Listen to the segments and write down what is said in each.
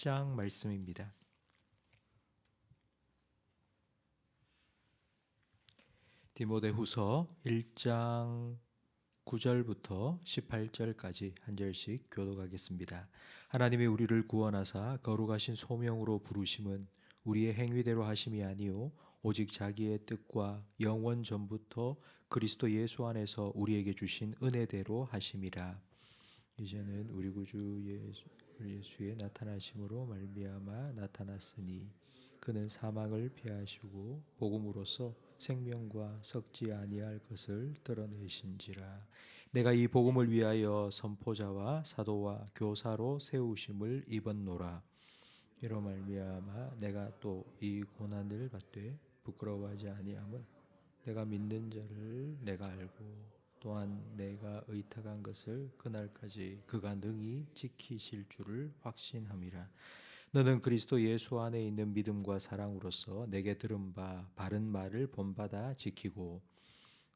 10장 말씀입니다. 디모데후서 1장 9절부터 18절까지 한 절씩 교독하겠습니다. 하나님이 우리를 구원하사 거룩하신 소명으로 부르심은 우리의 행위대로 하심이 아니요 오직 자기의 뜻과 영원 전부터 그리스도 예수 안에서 우리에게 주신 은혜대로 하심이라. 이제는 우리 구주 예수의 나타나심으로 말미암아 나타났으니 그는 사망을 패하시고 복음으로써 생명과 섞지 아니할 것을 드러내신지라. 내가 이 복음을 위하여 선포자와 사도와 교사로 세우심을 입었노라. 이로 말미암아 내가 또 이 고난을 받되 부끄러워하지 아니함은 내가 믿는 자를 내가 알고 또한 내가 의탁한 것을 그날까지 그가 능히 지키실 줄을 확신함이라. 너는 그리스도 예수 안에 있는 믿음과 사랑으로서 내게 들은 바 바른 말을 본받아 지키고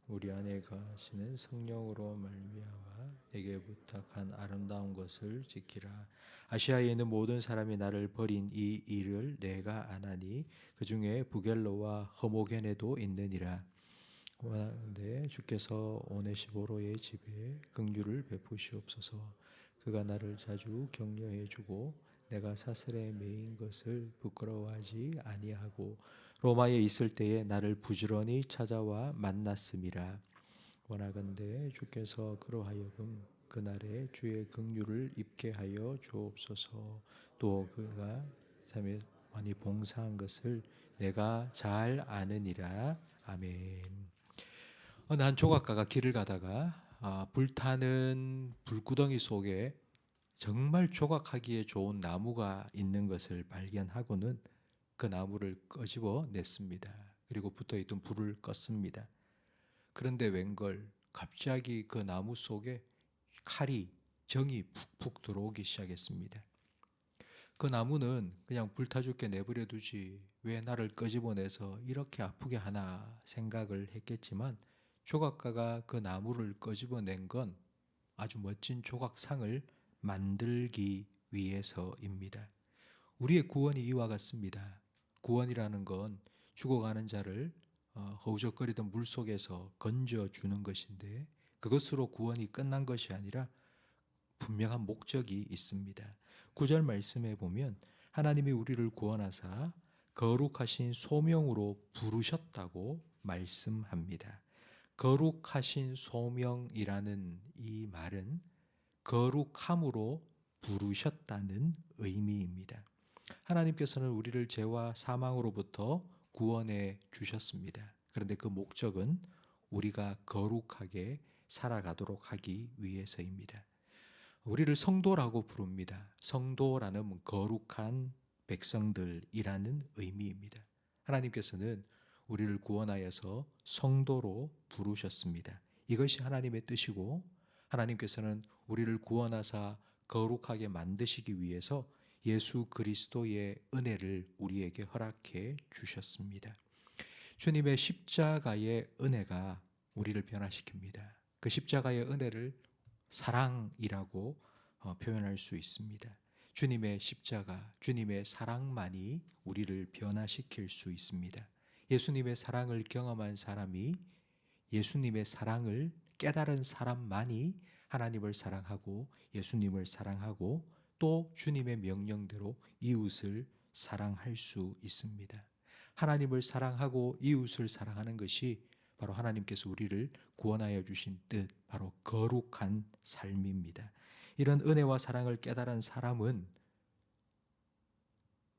우리 안에 거하시는 성령으로 말미암아 내게 부탁한 아름다운 것을 지키라. 아시아에 있는 모든 사람이 나를 버린 이 일을 내가 아나니 그 중에 부겔로와 허모게네도 있느니라. 원하는데 주께서 오네시보로의 집에 긍휼을 베푸시옵소서. 그가 나를 자주 격려해 주고 내가 사슬에 매인 것을 부끄러워하지 아니하고 로마에 있을 때에 나를 부지런히 찾아와 만났음이라. 원하건대 주께서 그로하여금 그날에 주의 긍휼을 입게 하여 주옵소서. 또 그가 삶에 많이 봉사한 것을 내가 잘 아느니라. 아멘. 어느 한 조각가가 길을 가다가 불타는 불구덩이 속에 정말 조각하기에 좋은 나무가 있는 것을 발견하고는 그 나무를 끄집어 냈습니다. 그리고 붙어있던 불을 껐습니다. 그런데 웬걸 갑자기 그 나무 속에 칼이 정이 푹푹 들어오기 시작했습니다. 그 나무는 그냥 불타 죽게 내버려 두지 왜 나를 끄집어내서 이렇게 아프게 하나 생각을 했겠지만 조각가가 그 나무를 끄집어낸 건 아주 멋진 조각상을 만들기 위해서입니다. 우리의 구원이 이와 같습니다. 구원이라는 건 죽어가는 자를 허우적거리던 물속에서 건져주는 것인데 그것으로 구원이 끝난 것이 아니라 분명한 목적이 있습니다. 9절 말씀에 보면 하나님이 우리를 구원하사 거룩하신 소명으로 부르셨다고 말씀합니다. 거룩하신 소명이라는 이 말은 거룩함으로 부르셨다는 의미입니다. 하나님께서는 우리를 죄와 사망으로부터 구원해 주셨습니다. 그런데 그 목적은 우리가 거룩하게 살아가도록 하기 위해서입니다. 우리를 성도라고 부릅니다. 성도라는 거룩한 백성들이라는 의미입니다. 하나님께서는 우리를 구원하여서 성도로 부르셨습니다. 이것이 하나님의 뜻이고 하나님께서는 우리를 구원하사 거룩하게 만드시기 위해서 예수 그리스도의 은혜를 우리에게 허락해 주셨습니다. 주님의 십자가의 은혜가 우리를 변화시킵니다. 그 십자가의 은혜를 사랑이라고 표현할 수 있습니다. 주님의 십자가, 주님의 사랑만이 우리를 변화시킬 수 있습니다. 예수님의 사랑을 경험한 사람이 예수님의 사랑을 깨달은 사람만이 하나님을 사랑하고 예수님을 사랑하고 또 주님의 명령대로 이웃을 사랑할 수 있습니다. 하나님을 사랑하고 이웃을 사랑하는 것이 바로 하나님께서 우리를 구원하여 주신 뜻, 바로 거룩한 삶입니다. 이런 은혜와 사랑을 깨달은 사람은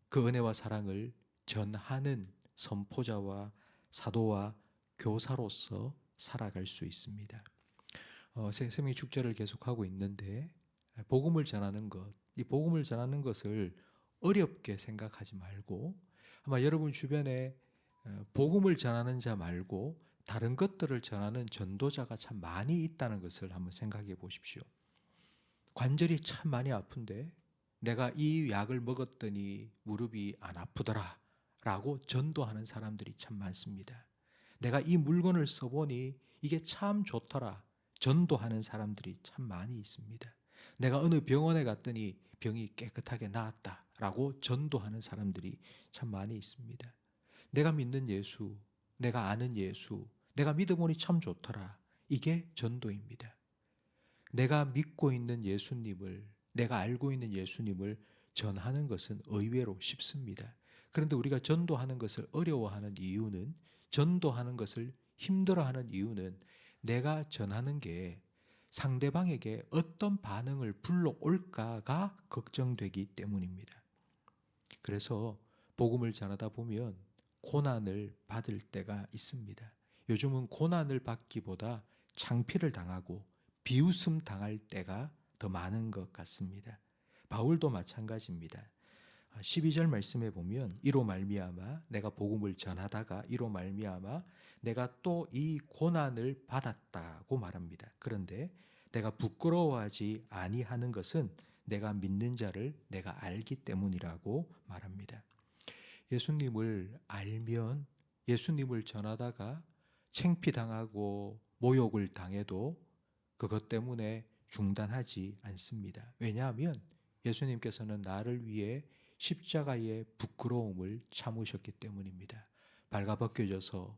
그 은혜와 사랑을 전하는 선포자와 사도와 교사로서 살아갈 수 있습니다. 생명 축제를 계속하고 있는데 복음을 전하는 것, 이 복음을 전하는 것을 어렵게 생각하지 말고 아마 여러분 주변에 복음을 전하는 자 말고 다른 것들을 전하는 전도자가 참 많이 있다는 것을 한번 생각해 보십시오. 관절이 참 많이 아픈데 내가 이 약을 먹었더니 무릎이 안 아프더라 라고 전도하는 사람들이 참 많습니다. 내가 이 물건을 써보니 이게 참 좋더라 전도하는 사람들이 참 많이 있습니다. 내가 어느 병원에 갔더니 병이 깨끗하게 나았다 라고 전도하는 사람들이 참 많이 있습니다. 내가 믿는 예수, 내가 아는 예수, 내가 믿어보니 참 좋더라. 이게 전도입니다. 내가 믿고 있는 예수님을, 내가 알고 있는 예수님을 전하는 것은 의외로 쉽습니다. 그런데 우리가 전도하는 것을 어려워하는 이유는, 전도하는 것을 힘들어하는 이유는 내가 전하는 게 상대방에게 어떤 반응을 불러올까가 걱정되기 때문입니다. 그래서 복음을 전하다 보면 고난을 받을 때가 있습니다. 요즘은 고난을 받기보다 창피를 당하고 비웃음 당할 때가 더 많은 것 같습니다. 바울도 마찬가지입니다. 12절 말씀에 보면 이로 말미암아 내가 복음을 전하다가 이로 말미암아 내가 또 이 고난을 받았다고 말합니다. 그런데 내가 부끄러워하지 아니하는 것은 내가 믿는 자를 내가 알기 때문이라고 말합니다. 예수님을 알면 예수님을 전하다가 창피당하고 모욕을 당해도 그것 때문에 중단하지 않습니다. 왜냐하면 예수님께서는 나를 위해 십자가의 부끄러움을 참으셨기 때문입니다. 발가벗겨져서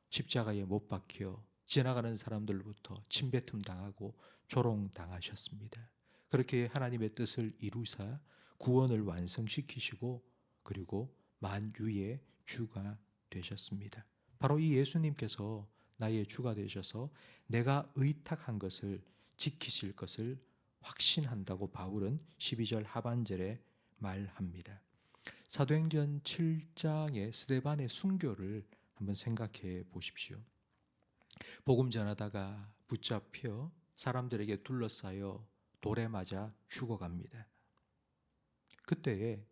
십자가에 못 박혀 지나가는 사람들로부터 침뱉음 당하고 조롱당하셨습니다. 그렇게 하나님의 뜻을 이루사 구원을 완성시키시고 그리고 만유의 주가 되셨습니다. 바로 이 예수님께서 나의 주가 되셔서 내가 의탁한 것을 지키실 것을 확신한다고 바울은 12절 하반절에 말합니다. 사도행전 7장의 스데반의 순교를 한번 생각해 보십시오. 복음 전하다가 붙잡혀 사람들에게 둘러싸여 돌에 맞아 죽어갑니다. 그때에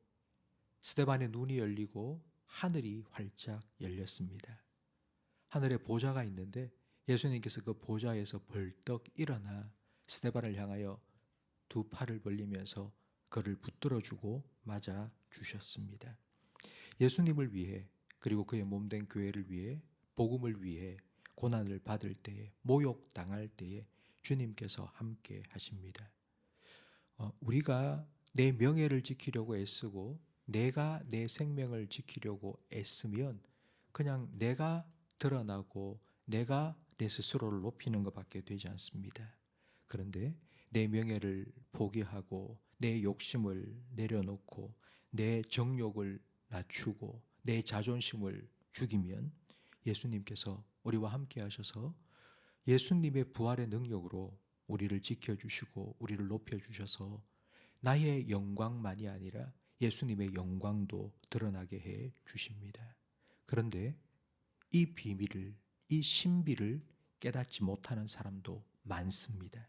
스데반의 눈이 열리고 하늘이 활짝 열렸습니다. 하늘에 보좌가 있는데 예수님께서 그 보좌에서 벌떡 일어나 스데반을 향하여 두 팔을 벌리면서 그를 붙들어주고 맞아 주셨습니다. 예수님을 위해 그리고 그의 몸된 교회를 위해 복음을 위해 고난을 받을 때에 모욕당할 때에 주님께서 함께 하십니다. 우리가 내 명예를 지키려고 애쓰고 내가 내 생명을 지키려고 애쓰면 그냥 내가 드러나고 내가 내 스스로를 높이는 것밖에 되지 않습니다. 그런데 내 명예를 포기하고 내 욕심을 내려놓고 내 정욕을 낮추고 내 자존심을 죽이면 예수님께서 우리와 함께 하셔서 예수님의 부활의 능력으로 우리를 지켜주시고 우리를 높여주셔서 나의 영광만이 아니라 예수님의 영광도 드러나게 해 주십니다. 그런데 이 비밀을, 이 신비를 깨닫지 못하는 사람도 많습니다.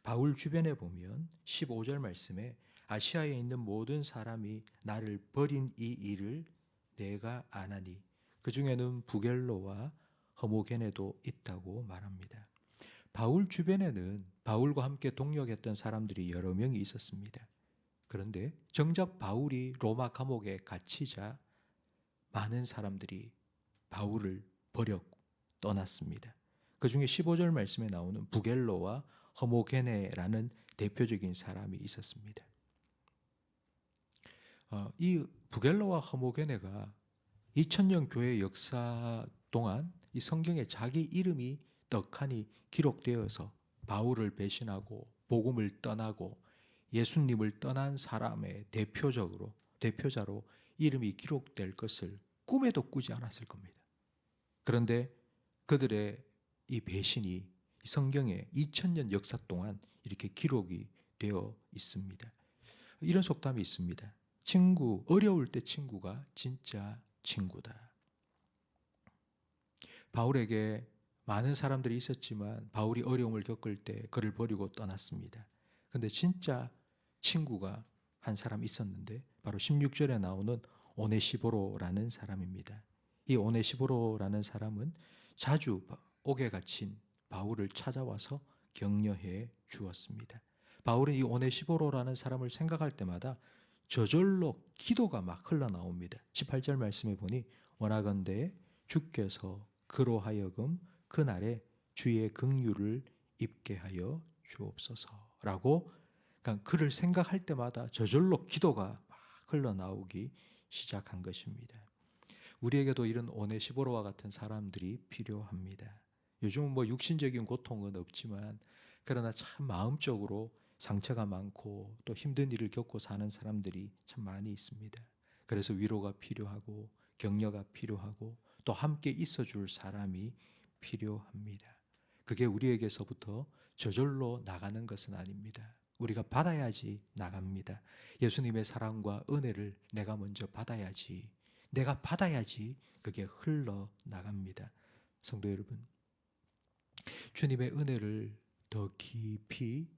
바울 주변에 보면 15절 말씀에 아시아에 있는 모든 사람이 나를 버린 이 일을 내가 아나니 그 중에는 부겔로와 허모게네도 있다고 말합니다. 바울 주변에는 바울과 함께 동역했던 사람들이 여러 명이 있었습니다. 그런데 정작 바울이 로마 감옥에 갇히자 많은 사람들이 바울을 버려 떠났습니다. 그 중에 15절 말씀에 나오는 부겔로와 허모게네라는 대표적인 사람이 있었습니다. 이 부겔로와 허모게네가 2000년 교회 역사 동안 이 성경에 자기 이름이 떡하니 기록되어서 바울을 배신하고 복음을 떠나고 예수님을 떠난 사람의 대표자로 이름이 기록될 것을 꿈에도 꾸지 않았을 겁니다. 그런데 그들의 이 배신이 성경에 2000년 역사 동안 이렇게 기록이 되어 있습니다. 이런 속담이 있습니다. 어려울 때 친구가 진짜 친구다. 바울에게 많은 사람들이 있었지만 바울이 어려움을 겪을 때 그를 버리고 떠났습니다. 그런데 진짜 친구가 한 사람 있었는데 바로 16절에 나오는 오네시보로라는 사람입니다. 이 오네시보로라는 사람은 자주 옥에 갇힌 바울을 찾아와서 격려해 주었습니다. 바울은 이 오네시보로라는 사람을 생각할 때마다 저절로 기도가 막 흘러나옵니다. 18절 말씀에 보니 원하건대 주께서 그로 하여금 그날에 주의 긍휼을 입게 하여 주옵소서라고 그러니까 그를 생각할 때마다 저절로 기도가 막 흘러나오기 시작한 것입니다. 우리에게도 이런 오네시보로와 같은 사람들이 필요합니다. 요즘은 뭐 육신적인 고통은 없지만 그러나 참 마음적으로 상처가 많고 또 힘든 일을 겪고 사는 사람들이 참 많이 있습니다. 그래서 위로가 필요하고 격려가 필요하고 또 함께 있어줄 사람이 필요합니다. 그게 우리에게서부터 저절로 나가는 것은 아닙니다. 우리가 받아야지 나갑니다. 예수님의 사랑과 은혜를 내가 먼저 받아야지, 내가 받아야지 그게 흘러나갑니다. 성도 여러분, 주님의 은혜를 더 깊이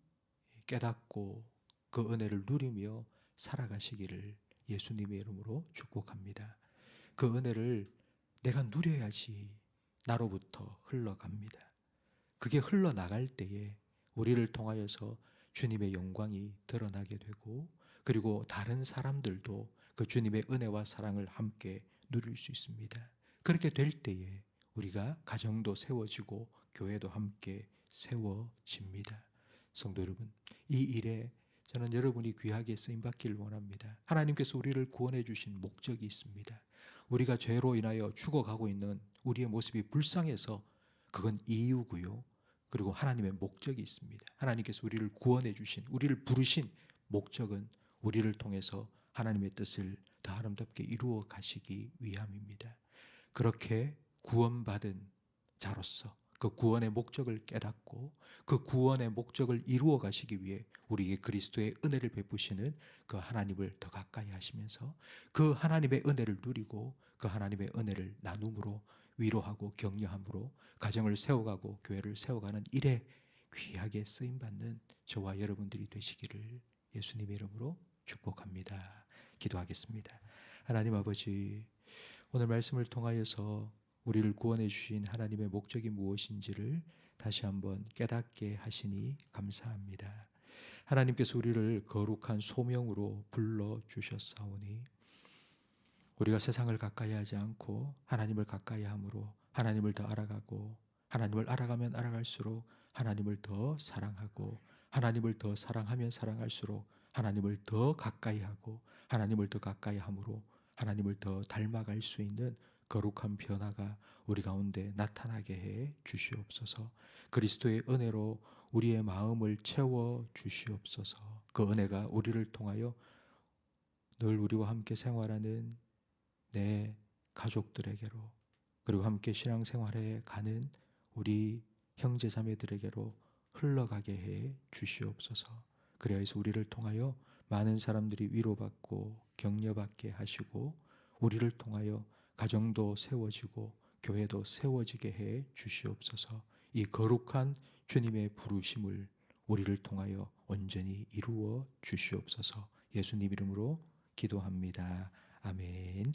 깨닫고 그 은혜를 누리며 살아가시기를 예수님의 이름으로 축복합니다. 그 은혜를 내가 누려야지 나로부터 흘러갑니다. 그게 흘러나갈 때에 우리를 통하여서 주님의 영광이 드러나게 되고 그리고 다른 사람들도 그 주님의 은혜와 사랑을 함께 누릴 수 있습니다. 그렇게 될 때에 우리가 가정도 세워지고 교회도 함께 세워집니다. 성도 여러분, 이 일에 저는 여러분이 귀하게 쓰임받기를 원합니다. 하나님께서 우리를 구원해 주신 목적이 있습니다. 우리가 죄로 인하여 죽어가고 있는 우리의 모습이 불쌍해서 그건 이유고요. 그리고 하나님의 목적이 있습니다. 하나님께서 우리를 구원해 주신, 우리를 부르신 목적은 우리를 통해서 하나님의 뜻을 더 아름답게 이루어 가시기 위함입니다. 그렇게 구원받은 자로서 그 구원의 목적을 깨닫고 그 구원의 목적을 이루어 가시기 위해 우리에게 그리스도의 은혜를 베푸시는 그 하나님을 더 가까이 하시면서 그 하나님의 은혜를 누리고 그 하나님의 은혜를 나눔으로 위로하고 격려함으로 가정을 세워가고 교회를 세워가는 일에 귀하게 쓰임받는 저와 여러분들이 되시기를 예수님의 이름으로 축복합니다. 기도하겠습니다. 하나님 아버지, 오늘 말씀을 통하여서 우리를 구원해 주신 하나님의 목적이 무엇인지를 다시 한번 깨닫게 하시니 감사합니다. 하나님께서 우리를 거룩한 소명으로 불러주셨사오니 우리가 세상을 가까이 하지 않고 하나님을 가까이 함으로 하나님을 더 알아가고 하나님을 알아가면 알아갈수록 하나님을 더 사랑하고 하나님을 더 사랑하면 사랑할수록 하나님을 더 가까이 하고 하나님을 더 가까이 함으로 하나님을 더 닮아갈 수 있는 거룩한 변화가 우리 가운데 나타나게 해 주시옵소서. 그리스도의 은혜로 우리의 마음을 채워 주시옵소서. 그 은혜가 우리를 통하여 늘 우리와 함께 생활하는 내 가족들에게로 그리고 함께 신앙생활에 가는 우리 형제 자매들에게로 흘러가게 해 주시옵소서. 그래야 해서 우리를 통하여 많은 사람들이 위로받고 격려받게 하시고 우리를 통하여 가정도 세워지고 교회도 세워지게 해 주시옵소서. 이 거룩한 주님의 부르심을 우리를 통하여 온전히 이루어 주시옵소서. 예수님 이름으로 기도합니다. 아멘.